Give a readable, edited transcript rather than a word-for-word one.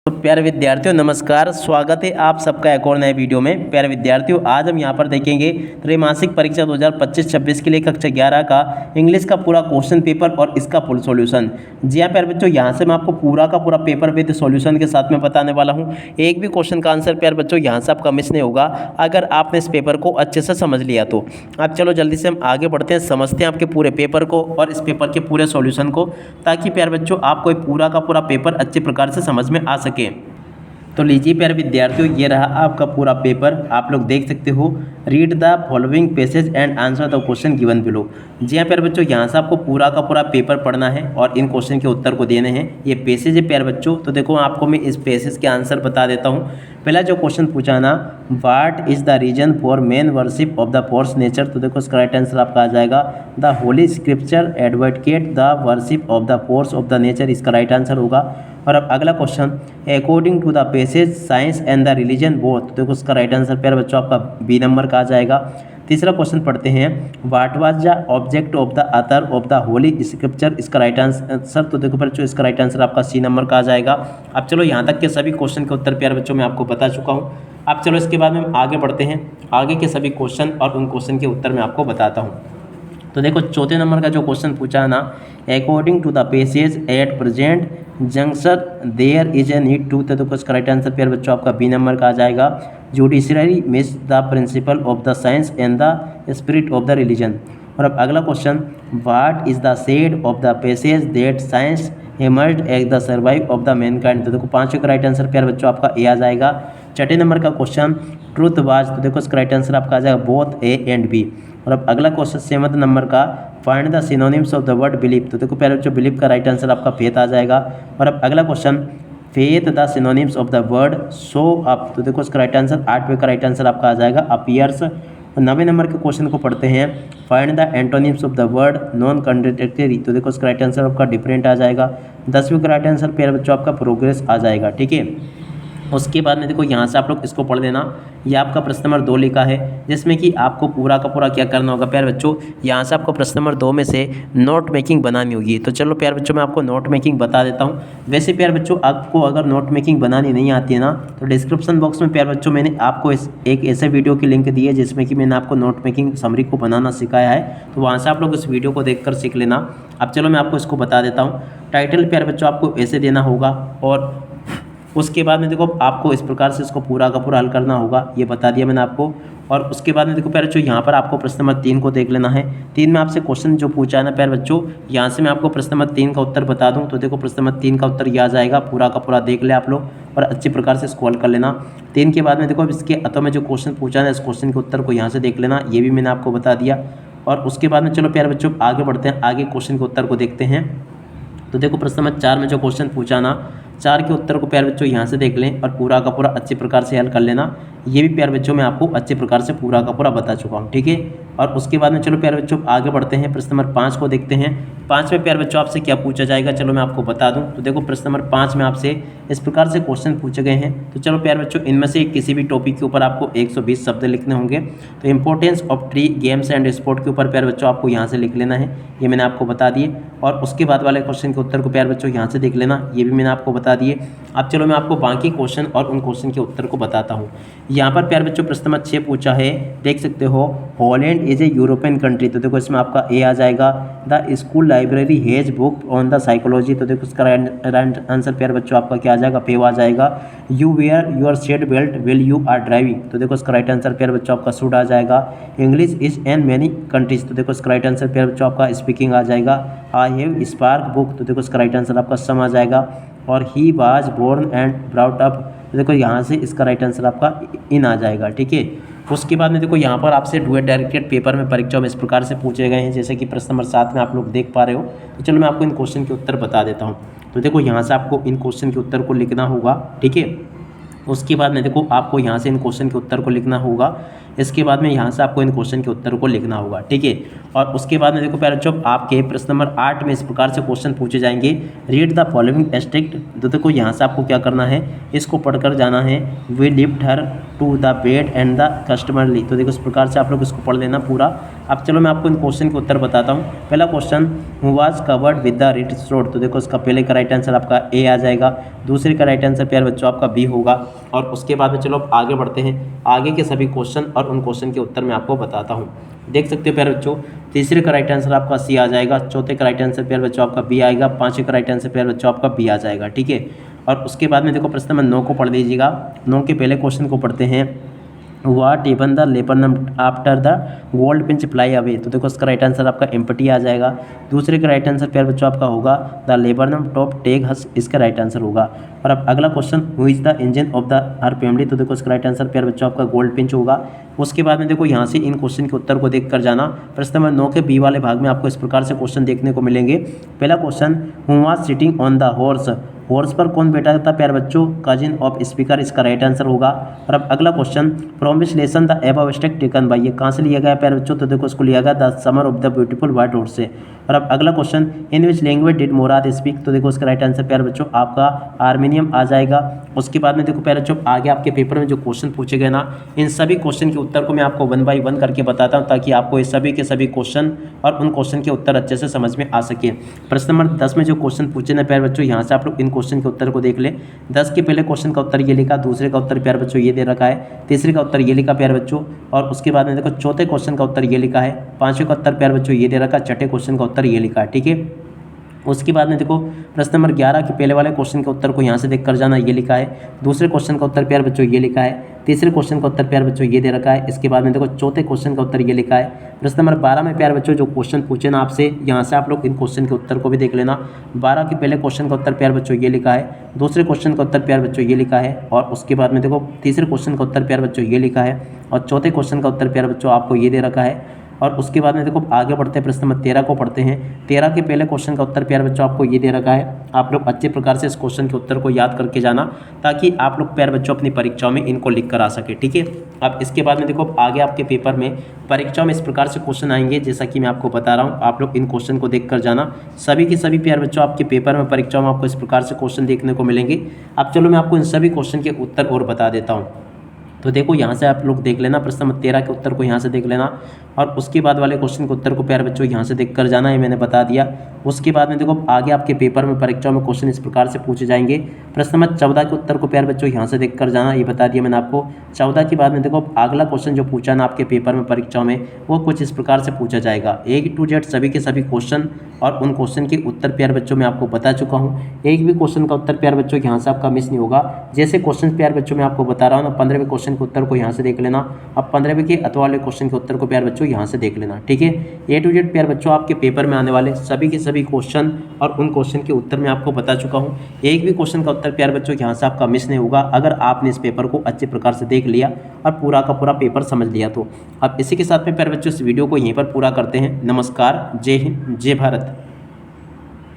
तो प्यारे विद्यार्थियों नमस्कार, स्वागत है आप सबका एक और नए वीडियो में। प्यारे विद्यार्थियों आज हम यहाँ पर देखेंगे त्रैमासिक परीक्षा 2025-26 के लिए कक्षा 11 का इंग्लिश का पूरा क्वेश्चन पेपर और इसका फुल सॉल्यूशन। जी हाँ प्यारे बच्चों, यहाँ से मैं आपको पूरा का पूरा पेपर विद सॉल्यूशन के साथ में बताने वाला हूँ। एक भी क्वेश्चन का आंसर प्यारे बच्चों यहाँ से आपका मिस नहीं होगा अगर आपने इस पेपर को अच्छे से समझ लिया तो। अब चलो जल्दी से हम आगे बढ़ते हैं, समझते हैं आपके पूरे पेपर को और इस पेपर के पूरे सॉल्यूशन को, ताकि प्यारे बच्चों आपको पूरा का पूरा पेपर अच्छे प्रकार से समझ में आ सके। तो लीजिए प्यारे विद्यार्थियों, ये रहा आपका पूरा पेपर, आप लोग देख सकते हो। Read the following passage and answer the question given below. जी हाँ प्यारे बच्चों, यहाँ से आपको पूरा का पूरा पेपर पढ़ना है और इन क्वेश्चन के उत्तर को देने हैं। ये पैसेज है प्यारे बच्चों, तो देखो आपको मैं इस पैसेज के आंसर बता देता हूँ। पहला जो क्वेश्चन पूछा ना, what is the reason for men worship of the force nature, तो देखो इसका राइट आंसर आपका आ जाएगा the holy scripture advocate the worship of the force of the nature, इसका राइट आंसर होगा। और अब अगला question, according to the passage science and the religion both, तो देखो उसका राइट आंसर प्यारे बच्चों आपका बी नंबर का आ जाएगा। तीसरा क्वेश्चन पढ़ते हैं, what was the object of the author of the holy scripture, इसका राइट आंसर, तो देखो बच्चों इसका राइट आंसर आपका सी नंबर का आ जाएगा। अब चलो यहाँ तक के सभी क्वेश्चन के उत्तर प्यारे बच्चों मैं आपको बता चुका हूँ। अब चलो इसके बाद में हम आगे बढ़ते हैं, आगे के सभी क्वेश्चन और उन क्वेश्चन के उत्तर मैं आपको बताता हूँ। तो देखो चौथे नंबर का जो क्वेश्चन पूछा है ना, according to the passage at present junction there is a need to, तो देखो इसका राइट आंसर प्यारे बच्चों आपका बी नंबर का आ जाएगा। Judiciary miss the principle of the science and the spirit of the religion. और अब अगला question, what is the shade of the passage that science emerged as the survive of the mankind, तो देखो पांचों का राइट आंसर प्यारे बच्चों आपका ए आ जाएगा। छठे नंबर का क्वेश्चन, ट्रूथ वाज, तो देखो इसका राइट आंसर आपका आ जाएगा बोथ ए एंड बी। और अब अगला क्वेश्चन सेवंथ नंबर का, find the synonyms of the word believe, तो देखो प्यारे बच्चों बिलीव का राइट आंसर आपका फेथ आ जाएगा। और अब अगला question, faith the synonyms of the word show up, तो देखो इसका राइट आंसर आठवें का राइट आंसर आपका आ जाएगा अपीयर्स। 9वें नंबर के क्वेश्चन को पढ़ते हैं, find the antonyms of the word non contradictory, तो देखो इसका राइट आंसर आपका डिफरेंट आ जाएगा। 10वें का राइट आंसर प्यारे बच्चों आपका प्रोग्रेस आ जाएगा। ठीक है, उसके बाद में देखो यहाँ से आप लोग इसको पढ़ लेना, ये आपका प्रश्न नंबर 2 लिखा है, जिसमें कि आपको पूरा का पूरा क्या करना होगा प्यारे बच्चों, यहाँ से आपको प्रश्न नंबर 2 में से नोट मेकिंग बनानी होगी। तो चलो प्यारे बच्चों मैं आपको नोट मेकिंग बता देता हूँ। वैसे प्यारे बच्चों आपको अगर नोट मेकिंग बनानी नहीं आती है ना, तो डिस्क्रिप्शन बॉक्स में प्यारे बच्चों मैंने आपको एक ऐसे वीडियो की लिंक दी है जिसमें कि मैंने आपको नोट मेकिंग समरी को बनाना सिखाया है, तो वहाँ से आप लोग इस वीडियो को देखकर सीख लेना। अब चलो मैं आपको इसको बता देता हूँ। टाइटल प्यारे बच्चों आपको ऐसे देना होगा और उसके बाद में देखो आपको इस प्रकार से इसको पूरा का पूरा हल करना होगा, ये बता दिया मैंने आपको। और उसके बाद में देखो प्यारे बच्चों यहाँ पर आपको प्रश्न नंबर 3 को देख लेना है। 3 में आपसे क्वेश्चन जो पूछा है ना प्यारे बच्चों, यहाँ से मैं आपको प्रश्न नंबर 3 का उत्तर बता दूँ, तो देखो प्रश्न नंबर 3 का उत्तर ये आ जाएगा। पूरा का पूरा देख ले आप लोग और अच्छी प्रकार से इसको हल कर लेना। 3 के बाद में देखो इसके अतः में जो क्वेश्चन पूछा है इस क्वेश्चन के उत्तर को यहाँ से देख लेना, ये भी मैंने आपको बता दिया। और उसके बाद में चलो प्यारे बच्चों आगे बढ़ते हैं, आगे क्वेश्चन के उत्तर को देखते हैं। तो देखो प्रश्न नंबर 4 में जो क्वेश्चन पूछा ना, 4 के उत्तर को प्यारे बच्चों यहाँ से देख लें और पूरा का पूरा अच्छे प्रकार से हल कर लेना। ये भी प्यारे बच्चों मैं आपको अच्छे प्रकार से पूरा का पूरा बता चुका हूँ। ठीक है, और उसके बाद में चलो प्यारे बच्चों आगे बढ़ते हैं, प्रश्न नंबर 5 को देखते हैं। 5 में प्यारे बच्चों आपसे क्या पूछा जाएगा, चलो मैं आपको बता दूं। तो देखो प्रश्न नंबर 5 में आपसे इस प्रकार से क्वेश्चन पूछे गए हैं। तो चलो प्यारे बच्चों इनमें से किसी भी टॉपिक के ऊपर आपको 120 शब्द लिखने होंगे। तो importance of tree games and sport के ऊपर प्यारे बच्चों आपको यहाँ से लिख लेना है, ये मैंने आपको बता दिए। और उसके बाद वाले क्वेश्चन के उत्तर को प्यारे बच्चों यहाँ से देख लेना, ये भी मैंने आपको बता दिए। अब चलो मैं आपको बाकी क्वेश्चन और उन क्वेश्चन के उत्तर को बताता हूँ। यहाँ पर प्यारे बच्चों प्रश्न नंबर 6 पूछा है, देख सकते हो, Holland is a European country, तो देखो इसमें आपका ए आ जाएगा। The school library has book on the psychology, तो देखो इसका राइट आंसर प्यारे बच्चों आपका क्या आ जाएगा, पे आ जाएगा। You wear your seat belt will you are driving, तो देखो इसका राइट आंसर प्यारे बच्चों आपका शुड आ जाएगा। English is an many countries, तो देखो इसका राइट आंसर प्यारे बच्चों आपका स्पीकिंग आ जाएगा। आई हैव स्पार्क बुक, तो देखो इसका राइट आंसर आपका सम आ जाएगा। और he was born and brought up, तो देखो यहाँ से इसका राइट आंसर आपका इन आ जाएगा। ठीक है, उसके बाद में देखो यहाँ पर आपसे डुएट डायरेक्टेड पेपर में परीक्षा में इस प्रकार से पूछे गए हैं, जैसे कि प्रश्न नंबर 7 में आप लोग देख पा रहे हो। तो चलो मैं आपको इन क्वेश्चन के उत्तर बता देता हूँ। तो देखो यहाँ से आपको इन क्वेश्चन के उत्तर को लिखना होगा। ठीक है, उसके बाद में देखो आपको यहाँ से इन क्वेश्चन के उत्तर को लिखना होगा। इसके बाद में यहाँ से आपको इन क्वेश्चन के उत्तर को लिखना होगा, ठीक है। और उसके बाद में देखो प्यारे बच्चों, आपके प्रश्न नंबर 8 में इस प्रकार से क्वेश्चन पूछे जाएंगे। Read the following strict. तो देखो यहाँ से आपको क्या करना है, इसको पढ़कर जाना है। We lift her to the bed and the customarily. तो देखो इस प्रकार से आप लोग इसको पढ़ लेना पूरा। अब चलो मैं आपको इन क्वेश्चन के उत्तर बताता हूँ। पहला question, who was covered with the red throat. तो देखो इसका पहले का राइट आंसर आपका ए आ जाएगा, दूसरे का राइट आंसर प्यारे बच्चों आपका बी होगा। और उसके बाद में चलो अब आगे बढ़ते हैं, आगे के सभी क्वेश्चन और उन क्वेश्चन के उत्तर मैं आपको बताता हूँ। देख सकते हो प्यारे बच्चों, तीसरे का राइट आंसर आपका सी आ जाएगा, चौथे का राइट आंसर प्यारे बच्चों आपका बी आएगा, पाँचवें का राइट आंसर प्यारे बच्चों आपका बी आ जाएगा, ठीक है। और उसके बाद में देखो प्रश्न नंबर 9 को पढ़ लीजिएगा। 9 के पहले क्वेश्चन को पढ़ते हैं। What even the laburnum after the goldfinch fly away. तो देखो इसका राइट आंसर आपका एम्पटी आ जाएगा। दूसरे का राइट आंसर प्यारे बच्चों आपका होगा the laburnum top Ted Hughes, इसका राइट आंसर होगा। और अब अगला question, who is the engine of the her family. तो देखो इसका राइट आंसर प्यारे बच्चों आपका गोल्ड पिंच होगा। उसके बाद में देखो यहाँ से इन क्वेश्चन के उत्तर को देख कर जाना। प्रश्न नंबर 9 के बी वाले भाग में आपको इस प्रकार से क्वेश्चन देखने को मिलेंगे। पहला question, who was sitting on the horse. Horse पर कौन बैठा था प्यारे बच्चों, कजिन ऑफ स्पीकर, इसका राइट आंसर होगा। और अब अगला question, from which lesson the above text taken by. ये कहाँ से लिया गया प्यारे बच्चों, तो देखो इसको लिया गया the summer of the beautiful white horse से। और अब अगला question, in which language did Murad speak. तो देखो इसका राइट आंसर प्यारे बच्चों आपका आर्मेनियम आ जाएगा। उसके बाद में देखो प्यारे बच्चों, आगे आपके पेपर में जो क्वेश्चन पूछे गए ना, इन सभी क्वेश्चन के उत्तर को मैं आपको 1 बाय 1 करके बताता हूँ, ताकि आपको ये सभी के सभी क्वेश्चन और उन क्वेश्चन के उत्तर अच्छे से समझ में आ सके। प्रश्न नंबर 10 में जो क्वेश्चन पूछे ना प्यारे बच्चों, यहाँ से आप लोग इन क्वेश्चन के उत्तर को देख ले। 10 के पहले क्वेश्चन का उत्तर ये लिखा, दूसरे का उत्तर प्यारे बच्चों ये दे रखा है, तीसरे का उत्तर ये लिखा प्यारे बच्चों। और उसके बाद में देखो चौथे क्वेश्चन का उत्तर ये लिखा है, पांचवें का उत्तर प्यारे बच्चों ये दे रखा, छठे क्वेश्चन का उत्तर ये लिखा है, ठीक है। उसके बाद में देखो प्रश्न नंबर 11 के पहले वाले क्वेश्चन के उत्तर को यहाँ से देख कर जाना, ये लिखा है। दूसरे क्वेश्चन का उत्तर प्यारे बच्चों ये लिखा है, तीसरे क्वेश्चन का उत्तर प्यारे बच्चों ये दे रखा है। इसके बाद में देखो चौथे क्वेश्चन का उत्तर ये लिखा है। प्रश्न नंबर 12 में प्यारे बच्चों जो क्वेश्चन पूछे ना आपसे, यहाँ से आप लोग इन क्वेश्चन के उत्तर को भी देख लेना। 12 के पहले क्वेश्चन का उत्तर प्यारे बच्चों ये लिखा है, दूसरे क्वेश्चन का उत्तर प्यारे बच्चों ये लिखा है। और उसके बाद में देखो तीसरे क्वेश्चन का उत्तर प्यारे बच्चों ये लिखा है, और चौथे क्वेश्चन का उत्तर प्यारे बच्चों आपको ये दे रखा है। और उसके बाद में देखो आगे बढ़ते हैं, प्रश्न नंबर 13 को पढ़ते हैं। 13 के पहले क्वेश्चन का उत्तर प्यारे बच्चों आपको ये दे रखा है। आप लोग अच्छे प्रकार से इस क्वेश्चन के उत्तर को याद करके जाना, ताकि आप लोग प्यारे बच्चों अपनी परीक्षाओं में इनको लिख कर आ सके, ठीक है। अब इसके बाद में देखो आगे आपके पेपर में परीक्षाओं में इस प्रकार से क्वेश्चन आएंगे, जैसा कि मैं आपको बता रहा हूँ। आप लोग इन क्वेश्चन को देख कर जाना। सभी के सभी प्यारे बच्चों आपके पेपर में परीक्षाओं में आपको इस प्रकार से क्वेश्चन देखने को मिलेंगे। अब चलो मैं आपको इन सभी क्वेश्चन के उत्तर और बता देता हूँ। तो देखो यहाँ से आप लोग देख लेना, प्रश्न नंबर 13 के उत्तर को यहाँ से देख लेना। और उसके बाद वाले क्वेश्चन के उत्तर को प्यारे बच्चों यहाँ से देख कर जाना, है मैंने बता दिया। उसके बाद में देखो आगे आपके पेपर में परीक्षाओं में क्वेश्चन इस प्रकार से पूछे जाएंगे। प्रश्न नंबर 14 के उत्तर को प्यारे बच्चों यहाँ से देख कर जाना, ये बता दिया मैंने आपको। 14 के बाद में देखो अगला क्वेश्चन जो पूछा ना आपके पेपर में परीक्षाओं में, वो कुछ इस प्रकार से पूछा जाएगा। A to Z सभी के सभी क्वेश्चन और उन क्वेश्चन के उत्तर प्यारे बच्चों मैं आपको बता चुका हूँ। एक भी क्वेश्चन का उत्तर प्यारे बच्चों यहाँ से आपका मिस नहीं होगा। जैसे क्वेश्चन प्यारे बच्चों मैं आपको बता रहा हूँ ना, 15वें क्वेश्चन के उत्तर को यहाँ से देख लेना। अब 15वें के अथवा वाले क्वेश्चन के उत्तर को प्यारे बच्चों यहाँ से देख लेना, ठीक है। A to Z प्यारे बच्चों आपके पेपर में आने वाले सभी के सभी क्वेश्चन और उन क्वेश्चन के उत्तर मैं आपको बता चुका हूँ। एक भी क्वेश्चन का उत्तर प्यारे बच्चों यहाँ से आपका मिस नहीं होगा, अगर आपने इस पेपर को अच्छे प्रकार से देख लिया और पूरा का पूरा पेपर समझ लिया तो। अब इसी के साथ में प्यारे बच्चों इस वीडियो को यहीं पर पूरा करते हैं। नमस्कार, जय हिंद, जय भारत।